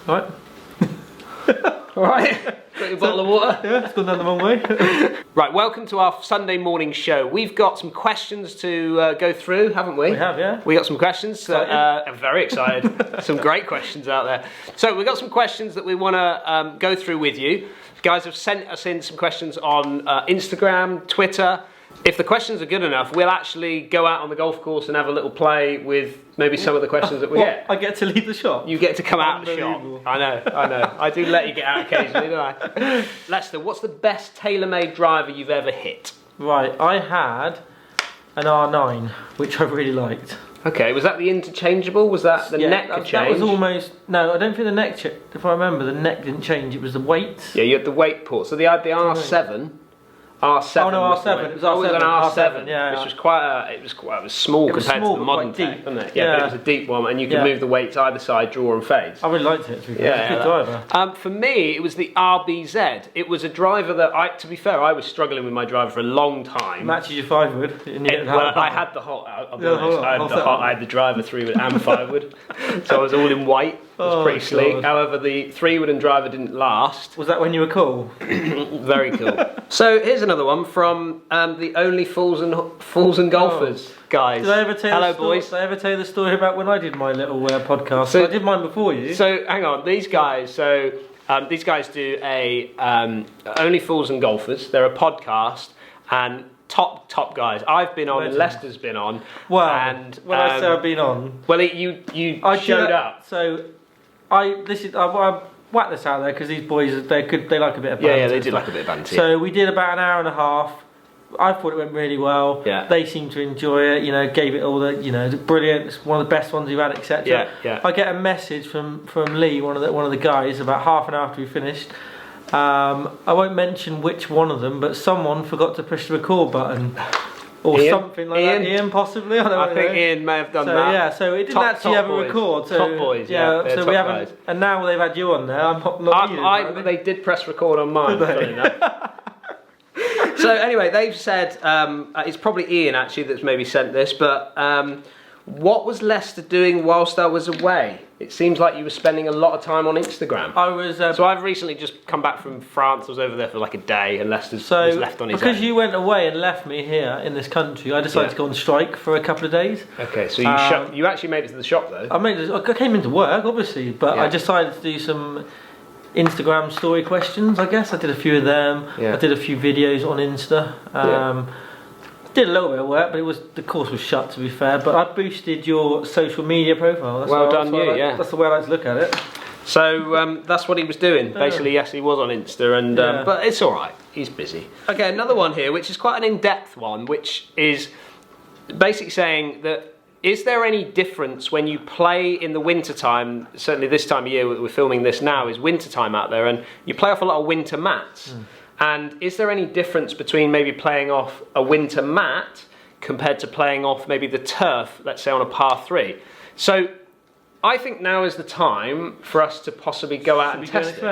Right. Alright, got your bottle of water? Yeah, it's gone down the wrong way. Right, welcome to our Sunday morning show. We've got some questions to go through, haven't we? We have, yeah. We got some questions. I'm very excited. Some great questions out there. So we've got some questions that we want to go through with you. You guys have sent us in some questions on Instagram, Twitter. If the questions are good enough, we'll actually go out on the golf course and have a little play with maybe some of the questions that we get. I get to leave the shop? You get to come out of the shop. I know. I do let you get out occasionally, don't I? Lester, what's the best tailor-made driver you've ever hit? Right, I had an R9, which I really liked. Okay, was that the interchangeable? Was that the neck that change? was almost... No, I don't think the neck... If I remember, the neck didn't change. It was the weight. Yeah, you had the weight port. So they had the R7... R7. Oh no, R7. It was R7. Oh, it was an R7. Yeah, which was quite a, it was small compared to the modern tech, wasn't it? Yeah, but it was a deep one, and you could move the weights either side, draw and fades. I really liked it. It was a good driver. For me, it was the RBZ. It was a driver that to be fair, I was struggling with my driver for a long time. Matches your 5-wood. I had the whole. I'll be honest, I had the driver 3-wood and 5-wood, so I was all in white. It was pretty sleek. God. However, the 3-wood and driver didn't last. Was that when you were cool? Very cool. So here's another one from the Only Fools and Golfers guys. Did I ever tell Hello, boys. Did I ever tell you the story about when I did my little podcast? So I did mine before you. So hang on, these guys. So these guys do a Only Fools and Golfers. They're a podcast and. Top guys. I've been on, and Lester's been on. Well, and when I say I've been on, well, you showed up. So I whacked this out there because these boys they like a bit of banter. Yeah, they do like a bit of banter. So we did about an hour and a half. I thought it went really well. Yeah. They seemed to enjoy it. Gave it all the brilliant. It's one of the best ones we've had, etc. Yeah. I get a message from Lee, one of the guys, about half an hour after we finished. I won't mention which one of them, but someone forgot to push the record button. Or Ian? Something like that. Ian, possibly. I think Ian may have done that. Yeah, so it didn't actually have a record. So, top boys, yeah. So we haven't, guys. And now they've had you on there. I'm not they did press record on mine. So anyway, they've said it's probably Ian actually that's maybe sent this, but what was Lester doing whilst I was away? It seems like you were spending a lot of time on Instagram. I was. So I've recently just come back from France. I was over there for like a day, and Lester was left on his own. Because you went away and left me here in this country, I decided to go on strike for a couple of days. Okay, so you actually made it to the shop though. I came into work, obviously, but I decided to do some Instagram story questions. I guess I did a few of them. Yeah. I did a few videos on Insta. Did a little bit of work, but the course was shut, to be fair. But I boosted your social media profile. That's well done, That's the way I like to look at it. So that's what he was doing. Basically, yes, he was on Insta, and but it's all right. He's busy. Okay, another one here, which is quite an in-depth one, which is basically saying that is there any difference when you play in the winter time? Certainly, this time of year, we're filming this now, is winter time out there, and you play off a lot of winter mats. And is there any difference between maybe playing off a winter mat compared to playing off maybe the turf, let's say on a par 3? So I think now is the time for us to possibly go out and test it.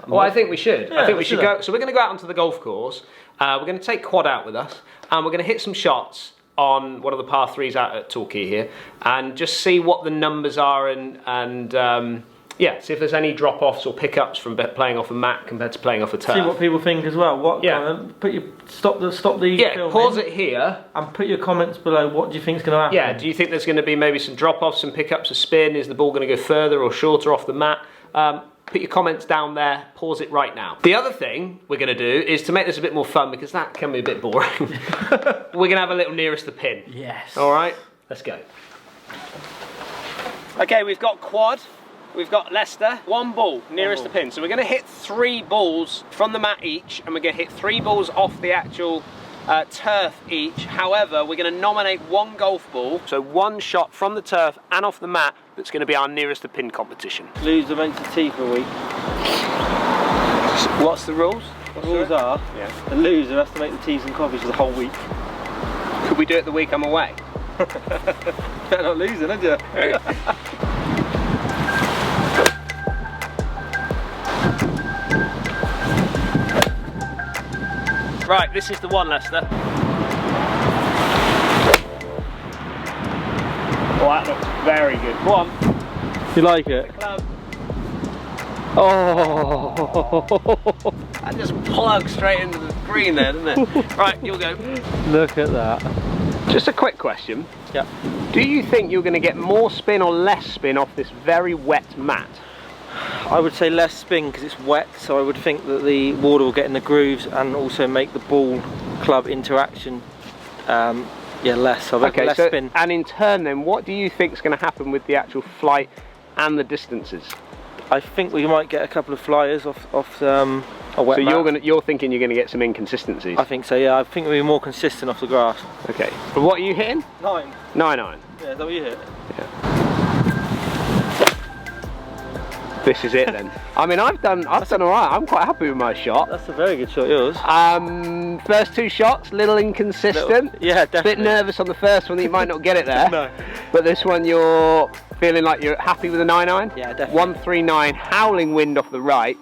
Well, I think we should. I think we should go. So we're going to go out onto the golf course. We're going to take Quad out with us, and we're going to hit some shots on one of the par 3s out at Torquay here, and just see what the numbers are and see if there's any drop-offs or pickups from playing off a mat compared to playing off a turf. See what people think as well. Stop the filming, pause it here and put your comments below. What do you think is going to happen? Yeah, do you think there's going to be maybe some drop-offs, some pickups, a spin? Is the ball going to go further or shorter off the mat? Put your comments down there. Pause it right now. The other thing we're going to do is to make this a bit more fun, because that can be a bit boring. We're going to have a little nearest the pin. Yes. All right, let's go. Okay, we've got Quad. We've got Lester, one ball nearest the pin. So we're going to hit 3 balls from the mat each, and we're going to hit 3 balls off the actual turf each. However, we're going to nominate 1 golf ball, so 1 shot from the turf and off the mat that's going to be our nearest the pin competition. Loser makes the tea for a week. What's the rules? The rules are the loser has to make the teas and coffees for the whole week. Could we do it the week I'm away? Better not losing, had you? Right, this is the one, Lester. Oh, that looks very good. Go on. You like it? Club. Oh! That just plugged straight into the green there, didn't it? Right, you'll go. Look at that. Just a quick question. Yeah. Do you think you're going to get more spin or less spin off this very wet mat? I would say less spin because it's wet, so I would think that the water will get in the grooves and also make the ball club interaction less. So okay, less spin. And in turn then, what do you think is going to happen with the actual flight and the distances? I think we might get a couple of flyers off a wet mat. So you're thinking you're going to get some inconsistencies? I think so, yeah. I think we'll be more consistent off the grass. Okay. But what are you hitting? 9. 9-9. Yeah, is that what you hit? Yeah. This is it then. I mean, I've done alright. I'm quite happy with my shot. That's a very good shot, yours. First 2 shots, little inconsistent. Yeah, definitely. Bit nervous on the first one that you might not get it there. No. But this one, you're feeling like you're happy with a 9-9? Yeah, definitely. 139, howling wind off the right.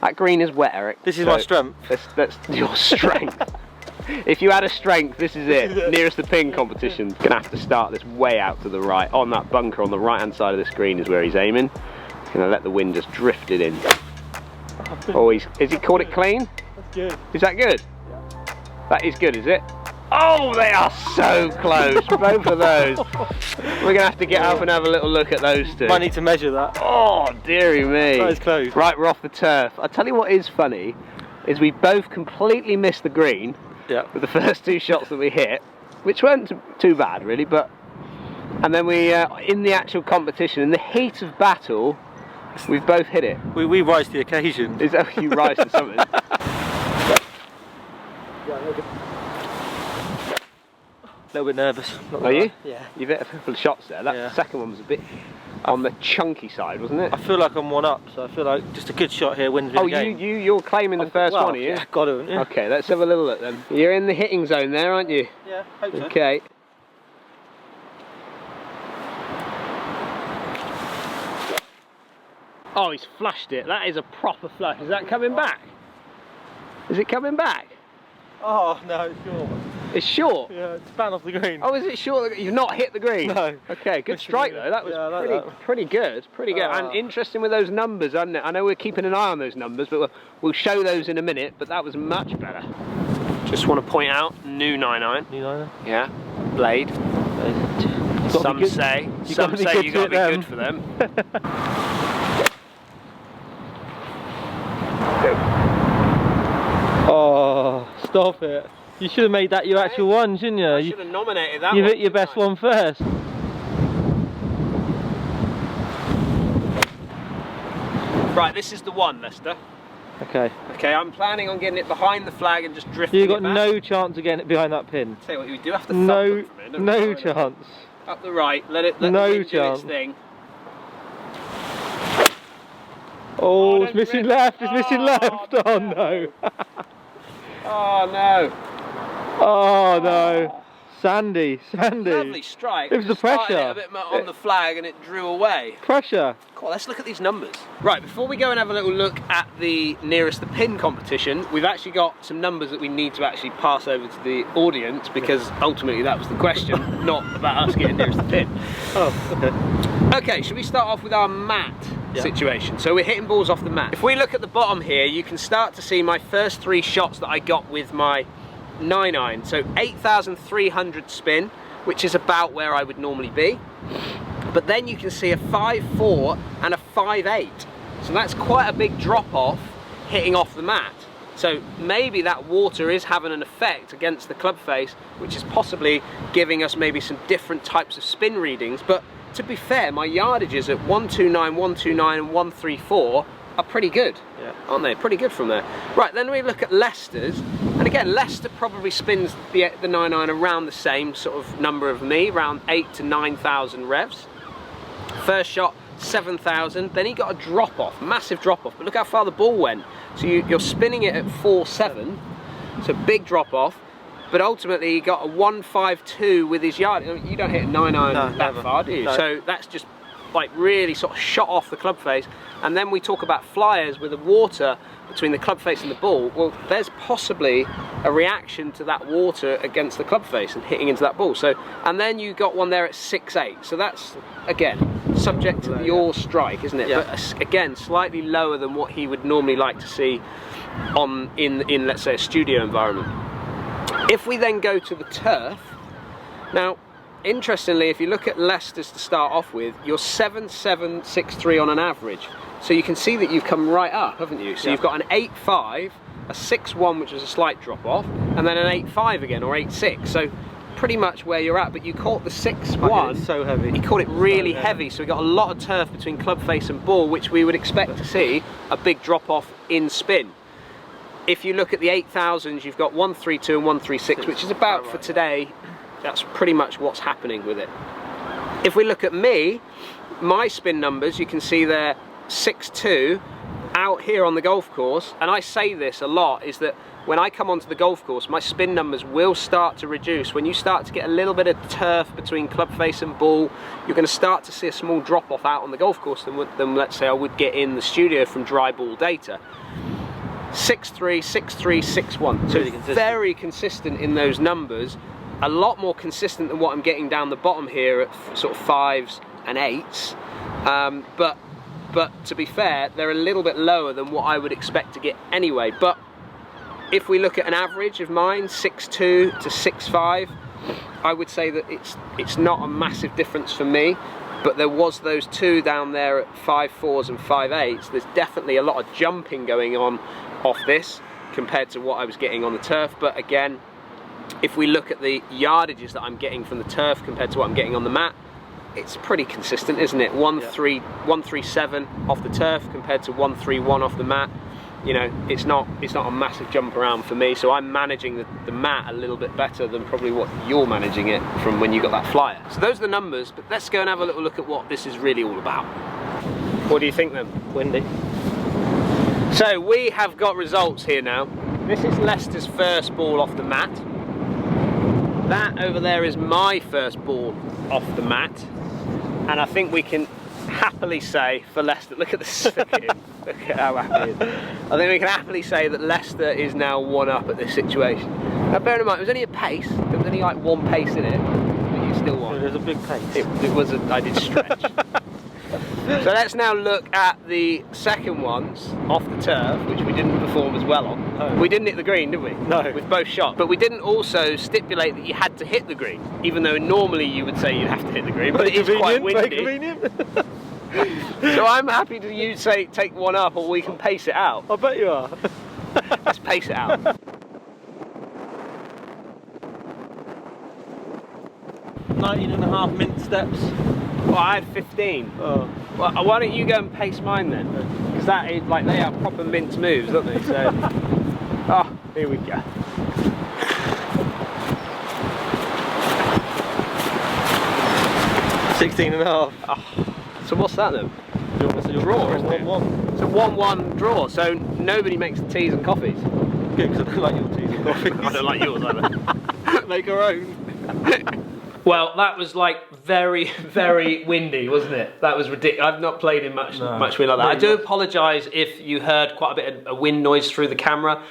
That green is wet, Eric. This is my strength. That's your strength. If you had a strength, this is it. Nearest the pin competition. Gonna have to start this way out to the right. On that bunker on the right hand side of the screen is where he's aiming. Gonna let the wind just drift it in. Oh, has he caught it clean? That's good. Is that good? Yeah. That is good, is it? Oh, they are so close, both of those. We're gonna have to get up and have a little look at those two. Might need to measure that. Oh, dearie me. That is close. Right, we're off the turf. I'll tell you what is funny, is we both completely missed the green with the first 2 shots that we hit, which weren't too bad really, but, and then we, in the actual competition, in the heat of battle, we've both hit it. We rise to the occasion. Is that you rise to something? A little bit nervous. Are you? Yeah. You've hit a couple of shots there. That second one was a bit on the chunky side, wasn't it? I feel like I'm 1 up, so I feel like just a good shot here wins me the game. You're claiming the first one, are you? Yeah, got to. Yeah. Okay, let's have a little look then. You're in the hitting zone there, aren't you? Yeah, hope so. Okay. Oh, he's flushed it. That is a proper flush. Is that coming back? Is it coming back? Oh, no, it's short. It's short? Yeah, it's span off the green. Oh, is it short? You've not hit the green? No. Okay, good strike though. That was pretty good. Pretty good. And interesting with those numbers, isn't it? I know we're keeping an eye on those numbers, but we'll show those in a minute, but that was much better. Just want to point out, new 9-9. New 9-9? Yeah. Blade. Some say you got to be good for them. Oh, stop it. You should have made that your actual one, shouldn't you? I should have nominated that one. You hit your best one first. Right, this is the one, Lester. Okay. Okay, I'm planning on getting it behind the flag and just drifting You've got it back. no chance of getting it behind that pin. Tell you what, we do have to thump it from it, no chance. Up the right, let the wind do its thing. Oh, it's missing left, it's missing left. Oh no. Oh no. Oh no. Sandy. Lovely strike. It was the pressure. It a bit on the flag and it drew away. Pressure. Cool, let's look at these numbers. Right, before we go and have a little look at the nearest the pin competition, we've actually got some numbers that we need to actually pass over to the audience because ultimately that was the question, not about us getting nearest the pin. Oh, okay. Okay, should we start off with our mat situation? So we're hitting balls off the mat. If we look at the bottom here, you can start to see my first 3 shots that I got with my 9-9. So 8,300 spin, which is about where I would normally be. But then you can see a 5.4 and a 5.8. So that's quite a big drop off hitting off the mat. So maybe that water is having an effect against the club face, which is possibly giving us maybe some different types of spin readings. But to be fair, my yardages at 129, 129 and 134 are pretty good, aren't they? Pretty good from there. Right, then we look at Leicester's, and again, Leicester probably spins the 9-9 around the same sort of number of me, around 8,000 to 9,000 revs. First shot, 7,000, then he got a drop off, massive drop off, but look how far the ball went. So you're spinning it at 4.7, so big drop off, but ultimately he got a 1.52 with his yard. You don't hit a 9-9 that far, do you? No. So that's just like really sort of shot off the club face. And then we talk about flyers with the water between the club face and the ball. Well, there's possibly a reaction to that water against the club face and hitting into that ball. So, and then you got one there at 6.8. So that's, again, subject to your strike, isn't it? Yeah. But again, slightly lower than what he would normally like to see in let's say a studio environment. If we then go to the turf, now interestingly, if you look at Leicester's to start off with, you're 7.7, 6.3 on an average. So you can see that you've come right up, haven't you? So you've got an 8.5, a 6.1, which was a slight drop off, and then an 8.5 again, or 8.6. So pretty much where you're at, but you caught the 6.1. So heavy. You caught it really heavy, so we got a lot of turf between club face and ball, which we would expect to see a big drop off in spin. If you look at the 8,000s, you've got 132 and 136, which is about, for today, that's pretty much what's happening with it. If we look at me, my spin numbers, you can see they're 6.2 out here on the golf course, and I say this a lot, is that when I come onto the golf course, my spin numbers will start to reduce. When you start to get a little bit of turf between club face and ball, you're going to start to see a small drop off out on the golf course than let's say I would get in the studio from dry ball data. 6.3, 6.3, 6.1. So really very consistent in those numbers. A lot more consistent than what I'm getting down the bottom here at sort of 5s and 8s. But to be fair, they're a little bit lower than what I would expect to get anyway. But if we look at an average of mine, 6.2 to 6.5, I would say that it's not a massive difference for me. But there was those two down there at 5.4s and 5.8s. There's definitely a lot of jumping going on off this compared to what I was getting on the turf. But again, if we look at the yardages that I'm getting from the turf compared to what I'm getting on the mat, it's pretty consistent, isn't it? 137 off the turf compared to 131 off the mat. You know, it's not a massive jump around for me, so I'm managing the mat a little bit better than probably what you're managing it from when you got that flyer. So those are the numbers, but let's go and have a little look at what this is really all about. What do you think then? Windy. So we have got results here now. This is Leicester's first ball off the mat. That over there is my first ball off the mat. And I think we can happily say for Leicester, look at this, look at how happy he is. I think we can happily say that Leicester is now one up at this situation. Now bear in mind, it was only a pace, there was only like one pace in it, but you still won. There's a big pace. It was I did stretch. So let's now look at the second ones off the turf, which we didn't perform as well on. No. We didn't hit the green, did we? No. With both shots. But we didn't also stipulate that you had to hit the green, even though normally you would say you'd have to hit the green, but it is quite windy. So I'm happy to you say take one up, or we can pace it out. I bet you are. Let's pace it out. 19.5 Mince steps. Well, I had 15. Oh. Well, why don't you go and pace mine then? Because that is like, they are proper Mince moves, don't they? So, oh, here we go. $16.5. Oh, so what's that then? It's a draw, isn't it? 1-1. It's a 1-1 draw, so nobody makes the teas and coffees. Good, because I don't like your teas and coffees. I don't like yours either. Make our own. Well, that was like very, very windy, wasn't it? That was ridiculous. I've not played in much wind like that. I do apologise if you heard quite a bit of wind noise through the camera.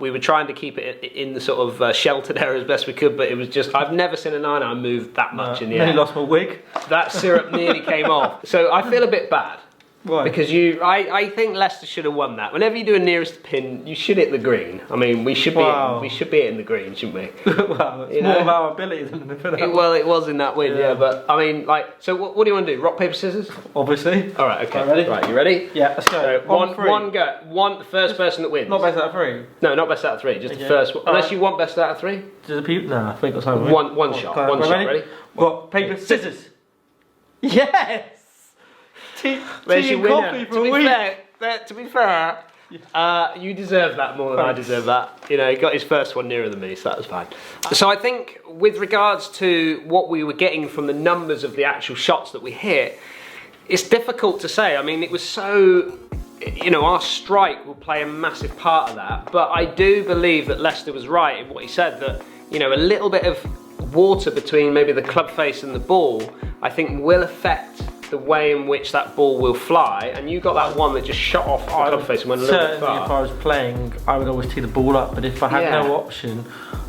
We were trying to keep it in the sort of sheltered area as best we could, but it was just, I've never seen a 9-iron move that much in the air. Nearly lost my wig. That syrup nearly came off. So I feel a bit bad. Why? Because I think Leicester should have won that. Whenever you do a nearest pin, you should hit the green. I mean, we should be hitting the green, shouldn't we? Well, it's more of our ability than the well, it was in that win, yeah. But I mean, like, so what do you want to do? Rock paper scissors? Obviously. All right, okay. Ready? Right, you ready? Yeah, let's go. So one go. The first person that wins. Not best out of 3. No, not best out of 3. Just the first one. Unless you want best out of 3. No, I think it's over. One shot. One shot. Ready? What? Paper scissors. Yes. There's your winner. To be fair, you deserve that more than I deserve that. You know, he got his first one nearer than me, so that was fine. So I think with regards to what we were getting from the numbers of the actual shots that we hit, it's difficult to say. I mean, it was so, you know, our strike will play a massive part of that. But I do believe that Leicester was right in what he said, that, you know, a little bit of water between maybe the club face and the ball, I think will affect the way in which that ball will fly. And you got that one that just shot off the club face and went a little bit far. If I was playing, I would always tee the ball up, but if I had no option,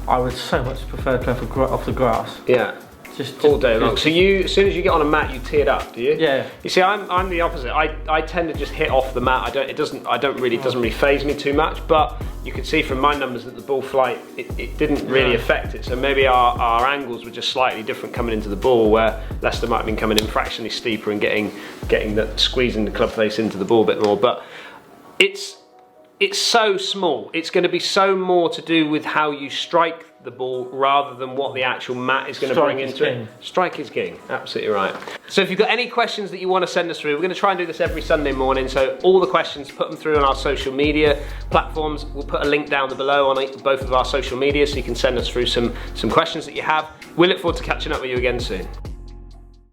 I would so much prefer to play off the grass. Yeah. Just all day long. So you, as soon as you get on a mat, you tee it up, do you? Yeah. You see, I'm the opposite. I tend to just hit off the mat. It doesn't really phase me too much. But you can see from my numbers that the ball flight, it didn't really affect it. So maybe our angles were just slightly different coming into the ball, where Leicester might have been coming in fractionally steeper and getting squeezing the club face into the ball a bit more. But it's so small. It's going to be so more to do with how you strike the ball rather than what the actual mat is going to bring into it. Strike is king, absolutely right. So if you've got any questions that you want to send us through, we're going to try and do this every Sunday morning, so all the questions, put them through on our social media platforms. We'll put a link down below on both of our social media so you can send us through some questions that you have. We look forward to catching up with you again soon.